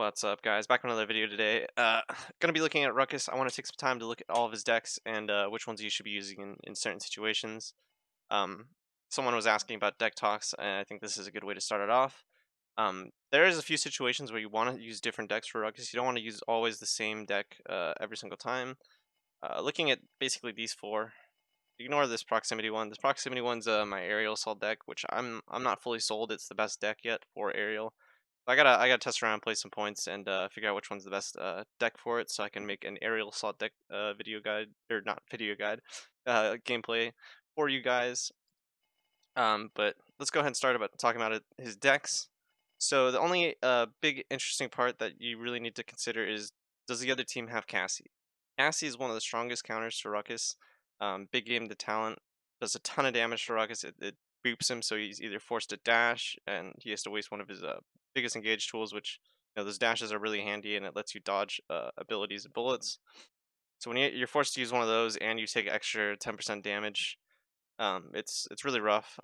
What's up, guys? Back with another video today. Gonna be looking at Ruckus. I want to take some time to look at all of his decks and which ones you should be using in certain situations. Um, Someone was asking about deck talks, and I think this is a good way to start it off. There is a few situations where you want to use different decks for Ruckus. You don't want to use always the same deck every single time. Looking at basically these four. Ignore this proximity one. This proximity one's my aerial assault deck, which I'm not fully sold. It's the best deck yet for aerial. I gotta test around, play some points, and figure out which one's the best deck for it, so I can make an aerial assault deck video guide, or not video guide, gameplay for you guys. But let's go ahead and start about talking about his decks. So the only big interesting part that you really need to consider is, does the other team have Cassie? Cassie is one of the strongest counters to Ruckus. Big game to talent, does a ton of damage to Ruckus. It boops him, so he's either forced to dash, and he has to waste one of his biggest engage tools, which those dashes are really handy, and it lets you dodge abilities and bullets. So when you're forced to use one of those, and you take extra 10% damage, it's really rough.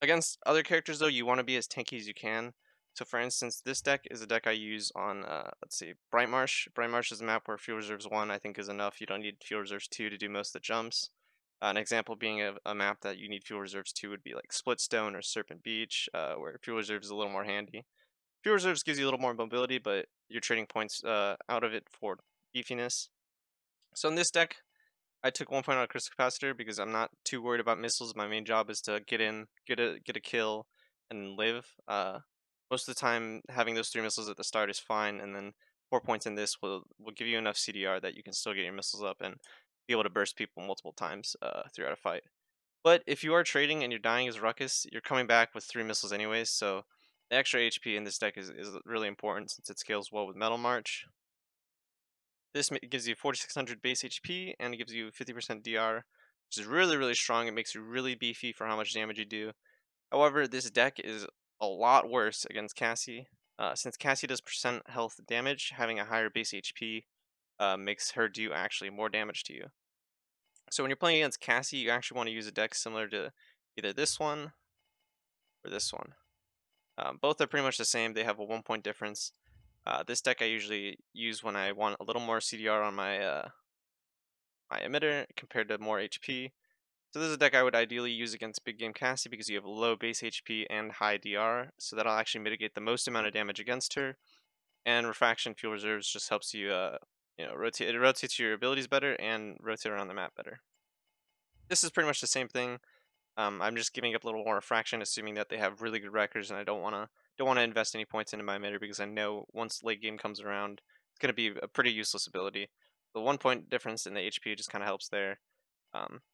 Against other characters, though, you want to be as tanky as you can. So for instance, this deck is a deck I use on, let's see, Brightmarsh. Brightmarsh is a map where Fuel Reserves 1 I think is enough. You don't need Fuel Reserves 2 to do most of the jumps. An example being a map that you need Fuel Reserves 2 would be like Splitstone or Serpent Beach, where Fuel Reserves is a little more handy. Fuel Reserves gives you a little more mobility, but you're trading points out of it for beefiness. So in this deck, I took 1 point out of Crystal Capacitor because I'm not too worried about missiles. My main job is to get in, get a kill, and live. Most of the time, having those 3 missiles at the start is fine, and then 4 points in this will give you enough CDR that you can still get your missiles up and be able to burst people multiple times throughout a fight. But if you are trading and you're dying as Ruckus, you're coming back with 3 missiles anyways, so the extra HP in this deck is really important since it scales well with Metal March. This gives you 4600 base HP and it gives you 50% DR, which is really strong. It makes you really beefy for how much damage you do. However, this deck is a lot worse against Cassie. Since Cassie does percent health damage, having a higher base HP makes her do actually more damage to you. So when you're playing against Cassie, you actually want to use a deck similar to either this one or this one. Both are pretty much the same. They have a 1 point difference. This deck I usually use when I want a little more CDR on my my emitter compared to more HP. So this is a deck I would ideally use against big game Cassie because you have low base HP and high DR, so that'll actually mitigate the most amount of damage against her. And Refraction Fuel Reserves just helps you, rotate. It rotates your abilities better and rotate around the map better. This is pretty much the same thing. I'm just giving up a little more Refraction, assuming that they have really good records, and I don't wanna invest any points into my emitter because I know once late game comes around, it's gonna be a pretty useless ability. The 1 point difference in the HP just kind of helps there.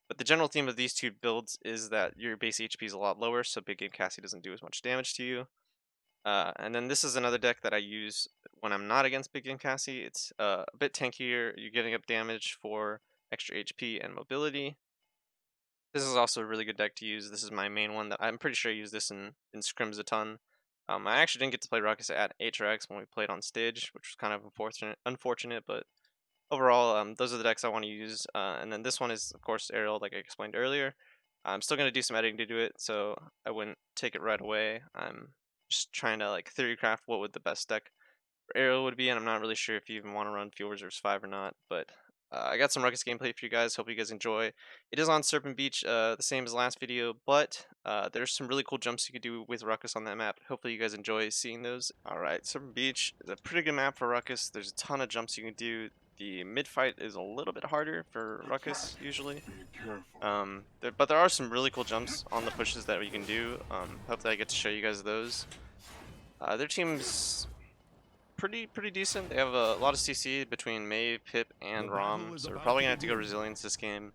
But the general theme of these two builds is that your base HP is a lot lower, so big game Cassie doesn't do as much damage to you. And then this is another deck that I use when I'm not against big game Cassie. It's a bit tankier. You're getting up damage for extra HP and mobility. This is also a really good deck to use. This is my main one that I'm pretty sure I use this in scrims a ton. I actually didn't get to play Ruckus at HRX when we played on stage, which was kind of unfortunate, but overall, those are the decks I want to use. And then this one is, of course, aerial, like I explained earlier. I'm still going to do some editing to do it, so I wouldn't take it right away. I'm just trying to like theory craft what would the best deck for aerial would be, and I'm not really sure if you even want to run Fuel Reserves 5 or not, but I got some Ruckus gameplay for you guys. Hope you guys enjoy. It is on Serpent Beach, the same as last video, but there's some really cool jumps you could do with Ruckus on that map. Hopefully you guys enjoy seeing those. Alright, Serpent Beach is a pretty good map for Ruckus. There's a ton of jumps you can do. The mid-fight is a little bit harder for Ruckus, usually. But there are some really cool jumps on the pushes that you can do. Hopefully I get to show you guys those. Their team's pretty decent. They have a lot of CC between Mei, Pip, and Rom, so we're probably gonna have to go Resilience this game.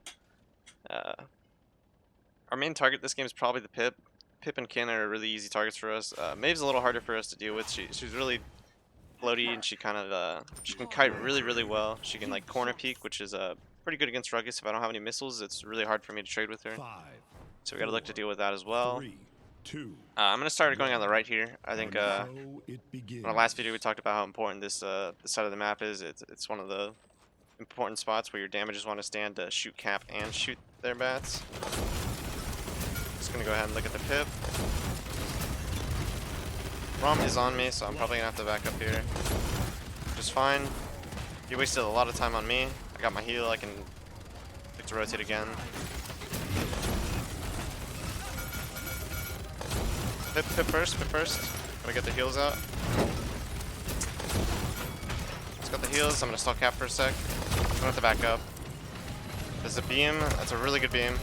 Our main target this game is probably the Pip. Pip and Kin are really easy targets for us. Maeve's a little harder for us to deal with. She's really floaty, and she can kite really well. She can like corner peek, which is pretty good against Ruckus. If I don't have any missiles, it's really hard for me to trade with her. So we gotta look to deal with that as well. I'm gonna start going on the right here. I think in our last video we talked about how important this side of the map is. It's one of the important spots where your damages want to stand to shoot cap and shoot their bats. Just gonna go ahead and look at the Pip. Rom is on me, so I'm probably gonna have to back up here. Which is fine. He wasted a lot of time on me. I got my heal, I can look to rotate again. Pip first. Gotta get the heals out. Just got the heals, I'm gonna stall cap for a sec. I'm gonna have to back up. There's a beam, that's a really good beam.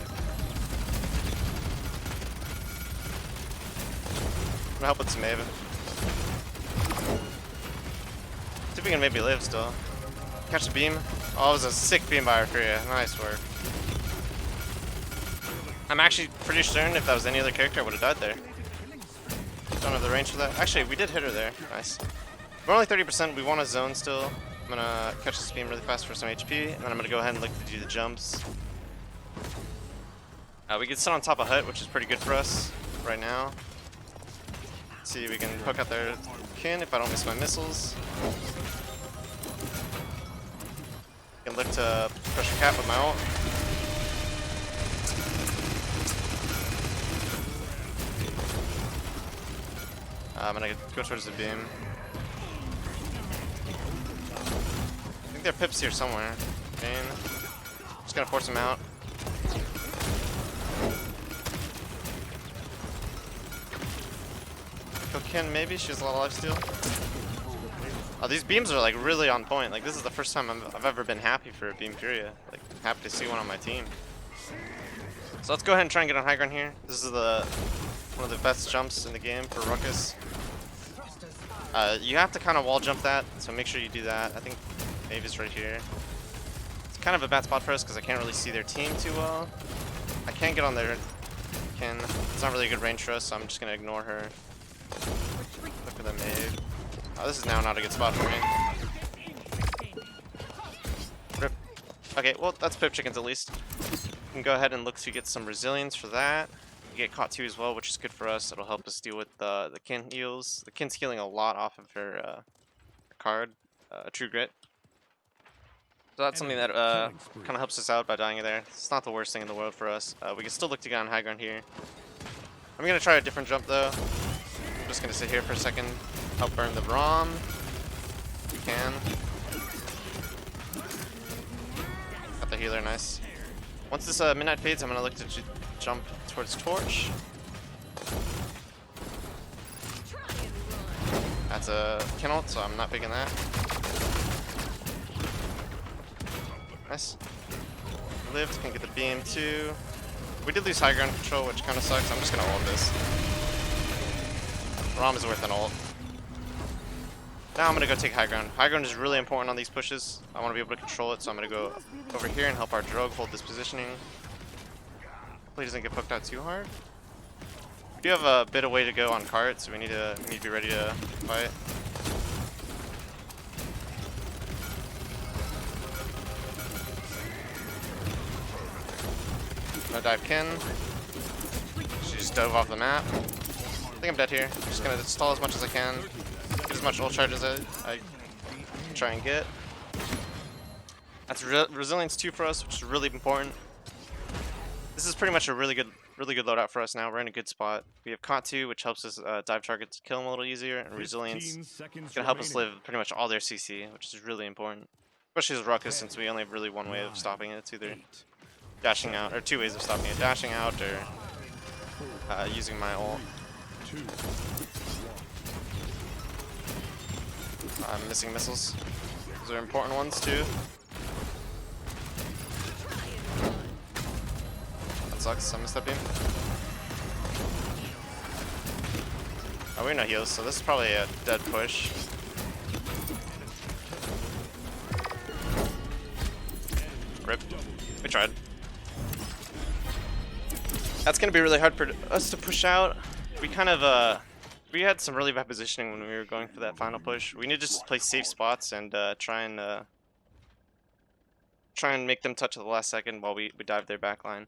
I'm gonna help with some Maeve. See if we can maybe live still. Catch the beam. Oh, it was a sick beam by Arfuria. Nice work. I'm actually pretty certain if that was any other character, I would have died there. Don't have the range for that. Actually, we did hit her there. Nice. We're only 30%. We want a zone still. I'm gonna catch this beam really fast for some HP, and then I'm gonna go ahead and look to do the jumps. We can sit on top of Hut, which is pretty good for us right now. Let's see, we can poke out their kin if I don't miss my missiles. I can look to pressure cap with my ult. I'm gonna go towards the beam. I think there are pips here somewhere. Bane. Just gonna force him out. Kill Kin maybe, she has a lot of lifesteal. Oh, these beams are like really on point. Like this is the first time I've ever been happy for a Beam Furia. Like happy to see one on my team. So let's go ahead and try and get on high ground here. This is one of the best jumps in the game for Ruckus. You have to kind of wall jump that, so make sure you do that. I think Maeve's right here. It's kind of a bad spot for us because I can't really see their team too well. I can't get on their Kin. It's not really a good range for us, so I'm just gonna ignore her. Look for the Maeve. Oh, this is now not a good spot for me. Rip. Okay, well that's Pip Chickens at least. We can go ahead and look to get some resilience for that. We get caught too as well, which is good for us. It'll help us deal with the Kin heals. The Kin's healing a lot off of her card, True Grit. So that's something that kind of helps us out by dying there. It's not the worst thing in the world for us. We can still look to get on high ground here. I'm gonna try a different jump though. I'm just gonna sit here for a second, help burn the ROM. If we can. Got the healer, nice. Once this midnight fades, I'm gonna look to jump towards Torch. That's a Kin ult, so I'm not picking that. Nice. Lived, can get the beam too. We did lose high ground control, which kind of sucks. I'm just gonna ult this. ROM is worth an ult. Now I'm gonna go take high ground. High ground is really important on these pushes. I want to be able to control it, so I'm gonna go over here and help our Drogue hold this positioning. Hopefully he doesn't get poked out too hard. We do have a bit of way to go on cart, so we need to be ready to fight. No dive Kin. She just dove off the map. I think I'm dead here. I'm just gonna stall as much as I can. Get as much ult charge as I can try and get. That's resilience 2 for us, which is really important. This is pretty much a really good loadout for us now. We're in a good spot. We have Caught 2, which helps us dive targets to kill them a little easier, and resilience is gonna help us live pretty much all their CC, which is really important. Especially as Ruckus, since we only have really one way of stopping it. It's either dashing out, or 2 ways of stopping it: dashing out or using my ult. I'm missing missiles. Those are important ones too. That sucks. I missed that beam. Oh, we're no heals, so this is probably a dead push. Rip. We tried. That's gonna be really hard for us to push out. We kind of we had some really bad positioning when we were going for that final push. We need to just play safe spots and try and make them touch at the last second while we dive their backline.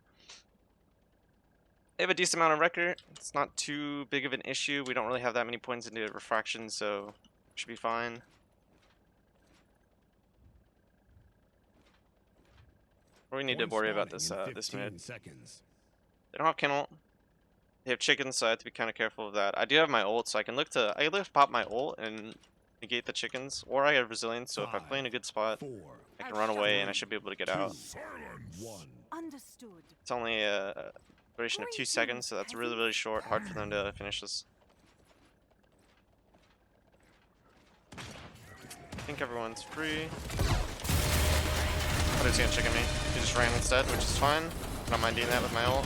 They have a decent amount of record. It's not too big of an issue. We don't really have that many points into refraction, so should be fine. We need to worry about this this mid. They don't have Kin ult. They have chickens, so I have to be kind of careful of that. I do have my ult, so I can look to pop my ult and negate the chickens, or I have resilience, so if I play in a good spot, I can run away and I should be able to get out. Understood. It's only a duration of 2 seconds, so that's really short. Hard for them to finish this. I think everyone's free. But he's gonna chicken me. He just ran instead, which is fine. I don't mind doing that with my ult.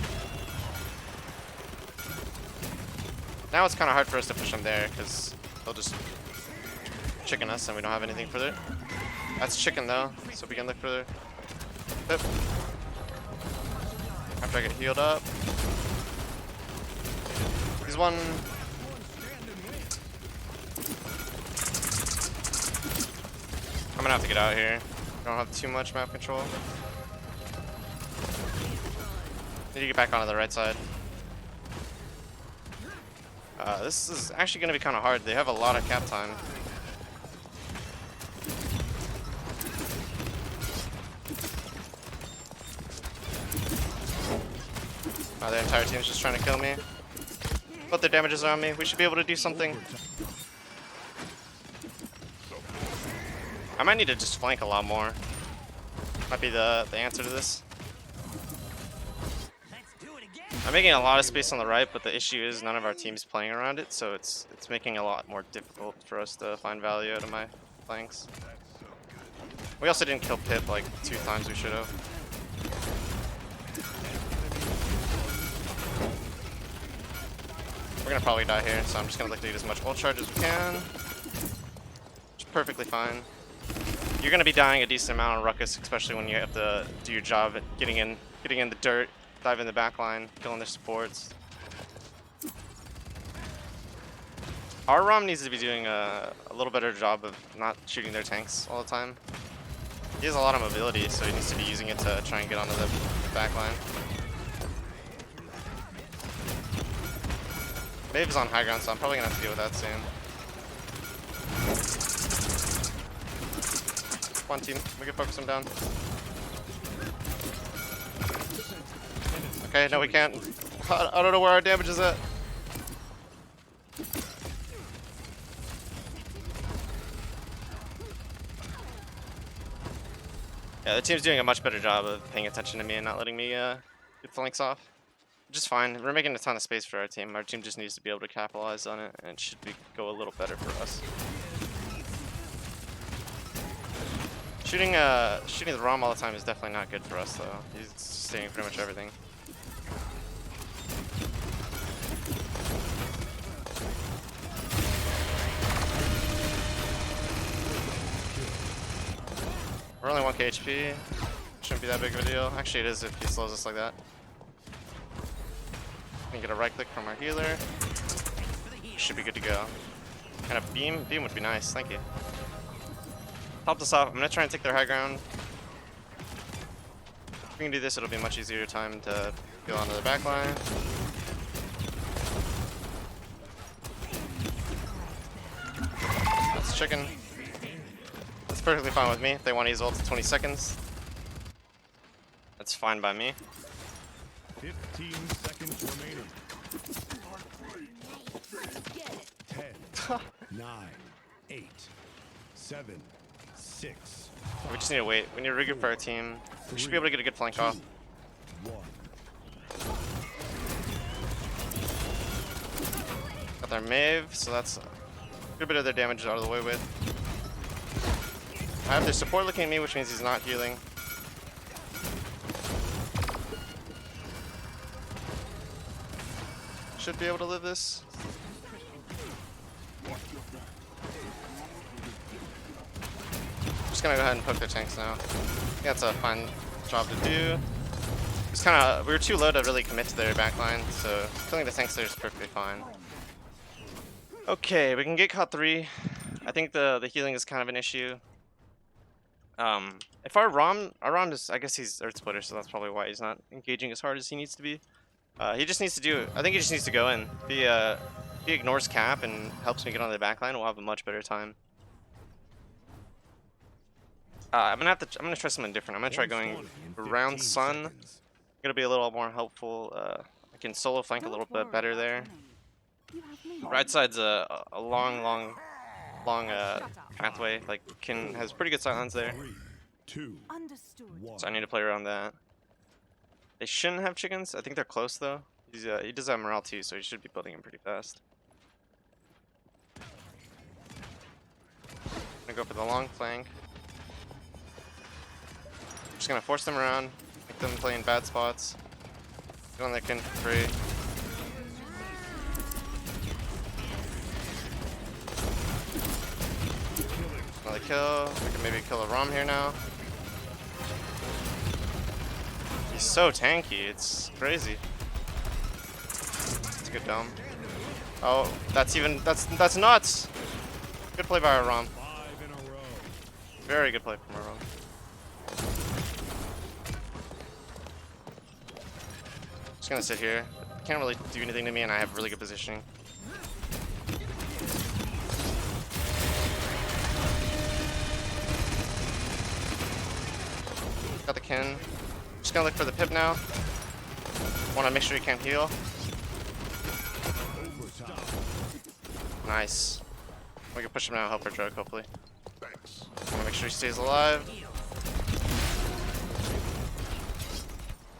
Now it's kind of hard for us to push them there, because they'll just chicken us and we don't have anything for it. That's chicken though, so we can look for the pip. After I get healed up. He's one. I'm gonna have to get out here. Don't have too much map control. Need to get back onto the right side. This is actually gonna be kind of hard. They have a lot of cap time. Their entire team's just trying to kill me. But their damages are on me. We should be able to do something. I might need to just flank a lot more. Might be the answer to this. I'm making a lot of space on the right, but the issue is none of our team's playing around it, so it's making it a lot more difficult for us to find value out of my flanks. We also didn't kill Pip like 2 times we should have. We're gonna probably die here, so I'm just gonna look to get as much ult charge as we can. Which is perfectly fine. You're gonna be dying a decent amount on Ruckus, especially when you have to do your job at getting in the dirt, dive in the back line, killing their supports. Our ROM needs to be doing a little better job of not shooting their tanks all the time. He has a lot of mobility, so he needs to be using it to try and get onto the back line. Maeve's on high ground, so I'm probably gonna have to deal with that soon. One team, we can focus him down. Okay, no we can't. I don't know where our damage is at. Yeah, the team's doing a much better job of paying attention to me and not letting me get flanks off. Just fine. We're making a ton of space for our team. Our team just needs to be able to capitalize on it, and it should go a little better for us. Shooting the ROM all the time is definitely not good for us, though. He's staying pretty much everything. We're only 1k HP. Shouldn't be that big of a deal. Actually, it is if he slows us like that. We can get a right click from our healer. Should be good to go. And a beam? Beam would be nice, thank you. Helped us off. I'm gonna try and take their high ground. If we can do this, it'll be much easier time to go onto the back line. That's chicken. That's perfectly fine with me. If they want to use ult to 20 seconds, that's fine by me. 15 seconds remaining. 10, 9, 8, 7, 6. We just need to wait. We need to regroup for our team. We should be able to get a good flank off. 1. Got their Maeve, so that's a good bit of their damage out of the way with. I have their support looking at me, which means he's not healing. Should be able to live this. Just gonna go ahead and poke their tanks now. I think that's a fine job to do. It's we were too low to really commit to their backline, so killing the tanks there is perfectly fine. Okay, we can get caught 3. I think the healing is kind of an issue. If our ROM is, I guess he's Earth Splitter, so that's probably why he's not engaging as hard as he needs to be. He just needs to do, I think he just needs to go in. If he ignores cap and helps me get on the backline, we'll have a much better time. I'm gonna try something different. I'm gonna try going around Sun. Gonna be a little more helpful. I can solo flank a little Don't bit better worry there. about winning. You have me. Right side's a long Shut up. pathway. Like Kin has pretty good sightlines there, 3, 2, Understood. 1. so I need to play around that. They shouldn't have chickens. I think they're close though. He does have morale too, so he should be building them pretty fast. I'm gonna go for the long flank. Just gonna force them around, make them play in bad spots. Go on their Kin for free. Another kill. We can maybe kill a ROM here now. He's so tanky, it's crazy. It's a good dome. Oh, that's nuts! Good play by our ROM. 5 in a row. Very good play from our ROM. Just gonna sit here. Can't really do anything to me, and I have really good positioning. Got the Kin. Just gonna look for the pip now. Wanna make sure he can't heal. Overtime. Nice. We can push him now, help our drug, hopefully. Thanks. Wanna make sure he stays alive.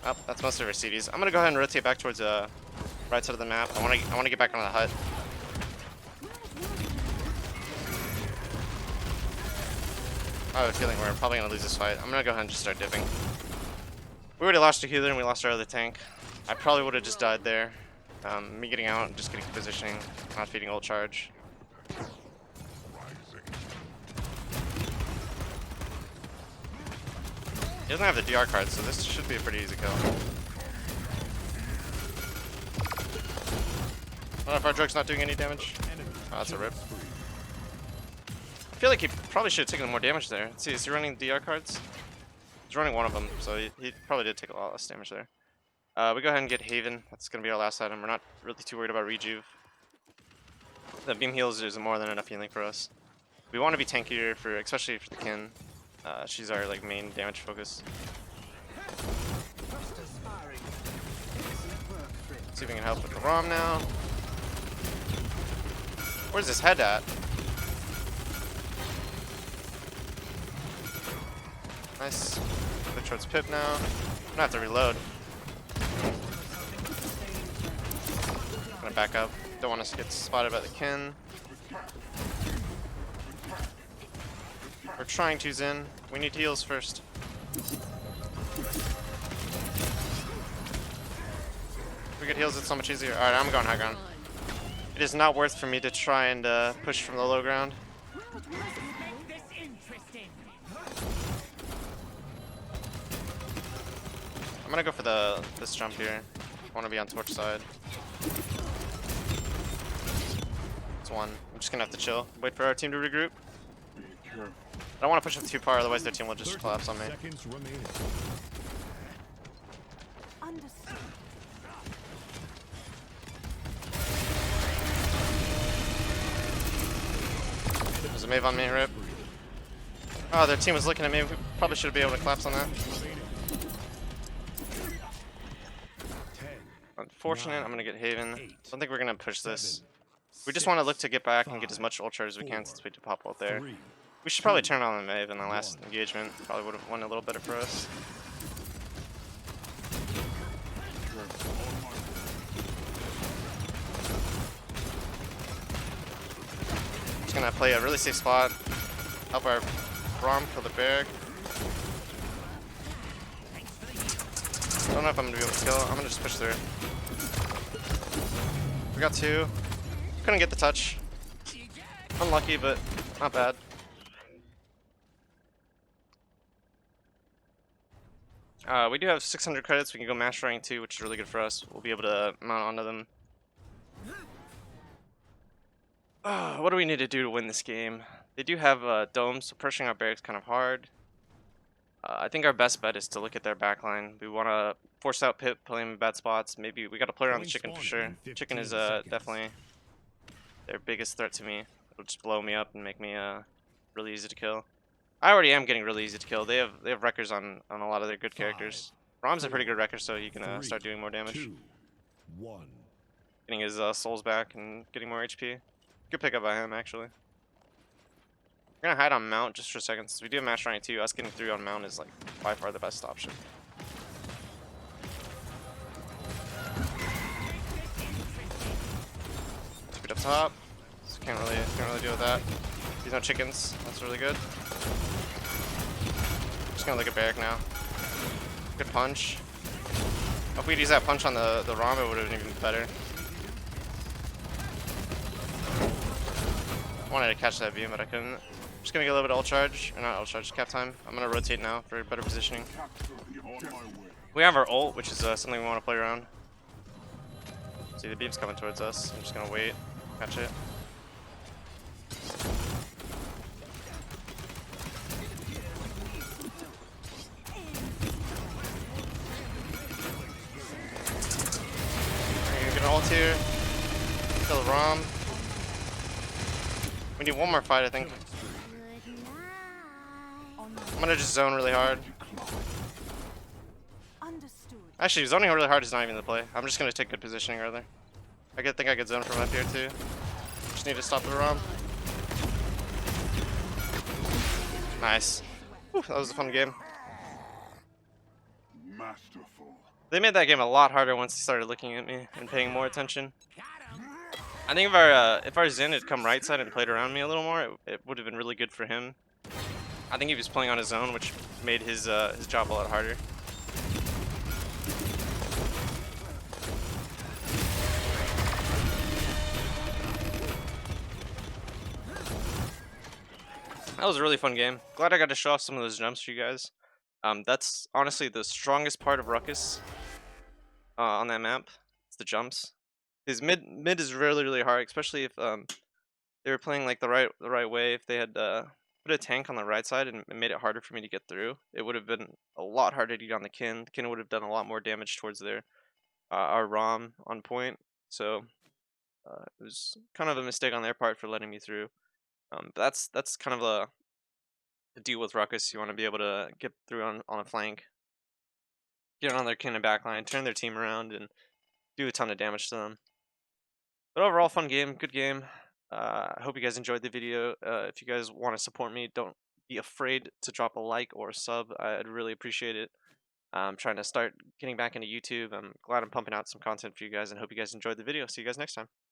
Oh, that's most of our CDs. I'm gonna go ahead and rotate back towards the right side of the map. I wanna get back on the hut. I have a feeling we're probably gonna lose this fight. I'm gonna go ahead and just start dipping. We already lost a healer and we lost our other tank. I probably would have just died there. Me getting out and just getting positioning, not feeding ult charge. He doesn't have the DR card, so this should be a pretty easy kill. I don't know if our drug's not doing any damage. Oh, that's a rip. I feel like he probably should have taken more damage there. Let's see, is he running DR cards? He's running one of them, so he probably did take a lot less damage there. We go ahead and get Haven. That's going to be our last item. We're not really too worried about rejuve. The beam heals is more than enough healing for us. We want to be tankier, especially for the Kin. She's our like main damage focus. See if we can help with the ROM now. Where's his head at? Nice. Look towards Pip now. I'm gonna have to reload. Gonna back up. Don't want us to get spotted by the Kin. We're trying to Zen. We need heals first. If we get heals, it's so much easier. Alright, I'm going high ground. It is not worth for me to try and push from the low ground. I'm gonna go for this jump here. I want to be on torch side. It's one. I'm just gonna have to chill. Wait for our team to regroup. I don't want to push them too far, otherwise their team will just collapse on me. Seconds remaining. Understood. There's a Mave on me, rip. Oh, their team was looking at me. We probably should be able to collapse on that. Unfortunate, I'm gonna get Haven. I don't think we're gonna push this. We just want to look to get back and get as much ult charge as we can since we did pop ult there. We should probably turn on the Mave in the last engagement. Probably would have won a little better for us. Just gonna play a really safe spot. Help our ROM kill the barrack. I don't know if I'm gonna be able to kill. I'm gonna just push through. We got two. Couldn't get the touch. Unlucky, but not bad. We do have 600 credits. We can go mash rank 2, which is really good for us. We'll be able to mount onto them. What do we need to do to win this game? They do have domes, so pushing our barracks kind of hard. I think our best bet is to look at their backline. We want to force out Pip, play him in bad spots. Maybe we got to play around the chicken for sure. Chicken is definitely their biggest threat to me. It'll just blow me up and make me really easy to kill. I already am getting really easy to kill. They have wreckers on a lot of their good characters. Rom's a pretty good wrecker, so he can start doing more damage. 2, 1. getting his souls back and getting more HP. Good pickup by him, actually. We're gonna hide on Mount just for a second. Since we do have Master 92, us getting through on Mount is like by far the best option. Speed up top. So can't really deal with that. These no chickens. That's really good. Just gonna look at Barrack now. Good punch. If we'd used that punch on the RuBBu, it would have been even better. Wanted to catch that beam, but I couldn't. Just gonna get a little bit of ult charge, or not ult charge, cap time. I'm gonna rotate now for better positioning. We have our ult, which is something we want to play around. See, the beam's coming towards us. I'm just gonna wait, catch it. We're gonna get an ult here. Kill the ROM. We need one more fight, I think. I'm gonna just zone really hard. Understood. Actually, zoning really hard is not even the play. I'm just gonna take good positioning rather. I think I could zone from up here too. Just need to stop the ROM. Nice. Whew, that was a fun game. Masterful. They made that game a lot harder once they started looking at me and paying more attention. I think if our Zen had come right side and played around me a little more, it would have been really good for him. I think he was playing on his own, which made his job a lot harder. That was a really fun game. Glad I got to show off some of those jumps for you guys. That's honestly the strongest part of Ruckus on that map. It's the jumps. His mid is really hard, especially if they were playing like the right way. If they had put a tank on the right side and made it harder for me to get through, it would have been a lot harder to get on the Kin. The Kin would have done a lot more damage towards their our ROM on point. So it was kind of a mistake on their part for letting me through. But that's kind of the deal with Ruckus. You want to be able to get through on a flank, get on their Kin and backline, turn their team around, and do a ton of damage to them. But overall, fun game, good game. I hope you guys enjoyed the video. If you guys want to support me, don't be afraid to drop a like or a sub. I'd really appreciate it. I'm trying to start getting back into YouTube. I'm glad I'm pumping out some content for you guys and hope you guys enjoyed the video. See you guys next time.